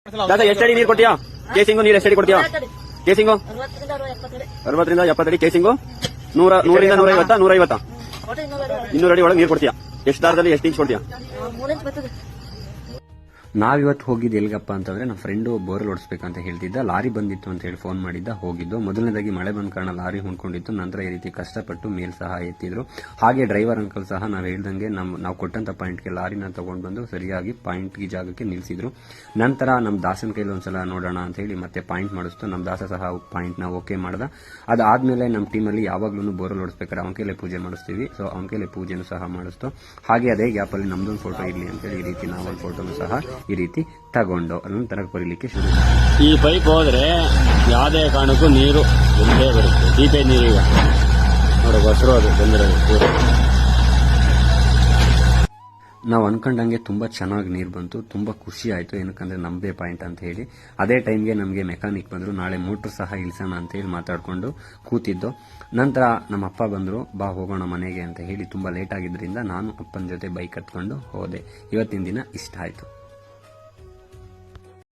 ದಾಸ ಎಷ್ಟಡಿ ನೀರು ಕೊಡ್ತೀಯಾ? ಕೇಸಿಂಗು ನೀರು ಎಷ್ಟಡಿ ಕೊಡ್ತೀಯಾ? ಕೇಸಿಂಗು 60ರಿಂದ 70 ಅಡಿ, ಕೇಸಿಂಗು 100ರಿಂದ 150, 150, 200 ಅಡಿ ಒಳಗೆ ನೀರು ಕೊಡ್ತೀಯಾ? ಎಷ್ಟು ದಾರದಲ್ಲಿ ಎಷ್ಟು ಇಂಚ್ ಕೊಡ್ತೀಯಾ? ನಾವಿವತ್ತು ಹೋಗಿದ್ದು ಎಲ್ಗಪ್ಪ ಅಂತಂದ್ರೆ ನಮ್ಮ ಫ್ರೆಂಡು ಬೋರ್ವೆಲ್ ಹೊಡಿಸ್ಬೇಕಂತ ಹೇಳ್ತಿದ್ದ. ಲಾರಿ ಬಂದಿತ್ತು ಅಂತ ಹೇಳಿ ಫೋನ್ ಮಾಡಿದ್ದ, ಹೋಗಿದ್ದು. ಮೊದಲನೇದಾಗಿ ಮಳೆ ಬಂದ ಕಾರಣ ಲಾರಿ ಹೊಂದ್ಕೊಂಡಿತ್ತು. ನಂತರ ಈ ರೀತಿ ಕಷ್ಟಪಟ್ಟು ಮೇಲ್ ಸಹ ಎತ್ತಿದ್ರು. ಹಾಗೆ ಡ್ರೈವರ್ ಅಂಕಲ್ ಸಹ ನಾವು ಹೇಳ್ದಂಗೆ ನಾವು ಕೊಟ್ಟಂತ ಪಾಯಿಂಟ್ಗೆ ಲಾರಿನ ತಗೊಂಡು ಬಂದು ಸರಿಯಾಗಿ ಪಾಯಿಂಟ್ ಜಾಗಕ್ಕೆ ನಿಲ್ಸಿದ್ರು. ನಂತರ ನಮ್ಮ ದಾಸನ ಕೈಲಿ ಒಂದ್ಸಲ ನೋಡೋಣ ಅಂತ ಹೇಳಿ ಮತ್ತೆ ಪಾಯಿಂಟ್ ಮಾಡಿಸ್ತು. ನಮ್ಮ ದಾಸ ಸಹ ಪಾಯಿಂಟ್ ನ ಓಕೆ ಮಾಡ್ದ. ಅದಾದ್ಮೇಲೆ ನಮ್ಮ ಟೀಮಲ್ಲಿ ಯಾವಾಗ್ಲೂ ಬೋರ್ವೆಲ್ ಹೊಡಿಸ್ಬೇಕಾದ್ರೆ ಅವನ ಕೈಲೇ ಪೂಜೆ ಮಾಡಿಸ್ತೀವಿ. ಸೊ ಅವನ ಕೈಲೇ ಪೂಜೆನೂ ಸಹ ಮಾಡಿಸ್ತು. ಹಾಗೆ ಅದೇ ಗ್ಯಾಪ್ ಅಲ್ಲಿ ನಮ್ದೊಂದು ಫೋಟೋ ಇರ್ಲಿ ಅಂತೇಳಿ ಈ ರೀತಿ ನಾವೊಂದು ಫೋಟೋನು ಸಹ ಈ ರೀತಿ ತಗೊಂಡು ನಂತರ ಬರೀಲಿಕ್ಕೆ ಶುರು. ಈ ಪೈಪ್ ಹೋದ್ರೆ ಯಾವುದೇ ಕಾರಣಕ್ಕೂ ನೀರು ಬಂದೇ ಬರುತ್ತೆ. ಸೀಪೆ ನೀರೀಗ ನೋಡೋ ಬಸರು ಅದು ಬಂದಿರೋದು. ನಾವು ಅನ್ಕೊಂಡಂಗೆ ತುಂಬಾ ಚೆನ್ನಾಗಿ ನೀರು ಬಂತು. ತುಂಬಾ ಖುಷಿ ಆಯ್ತು, ಏನಕ್ಕಂದ್ರೆ ನಮ್ದೇ ಪಾಯಿಂಟ್ ಅಂತ ಹೇಳಿ. ಅದೇ ಟೈಮ್ಗೆ ನಮಗೆ ಮೆಕ್ಯಾನಿಕ್ ಬಂದ್ರು. ನಾಳೆ ಮೋಟರ್ ಸಹ ಇಳಿಸೋಣ ಅಂತ ಹೇಳಿ ಮಾತಾಡ್ಕೊಂಡು ಕೂತಿದ್ದು. ನಂತರ ನಮ್ಮ ಅಪ್ಪ ಬಂದ್ರು, ಬಾ ಹೋಗೋಣ ಮನೆಗೆ ಅಂತ ಹೇಳಿ. ತುಂಬಾ ಲೇಟ್ ಆಗಿದ್ರಿಂದ ನಾನು ಅಪ್ಪನ ಜೊತೆ ಬೈಕ್ ಹತ್ಕೊಂಡು ಹೋದೆ. ಇವತ್ತಿನ ದಿನ ಇಷ್ಟ ಆಯ್ತು.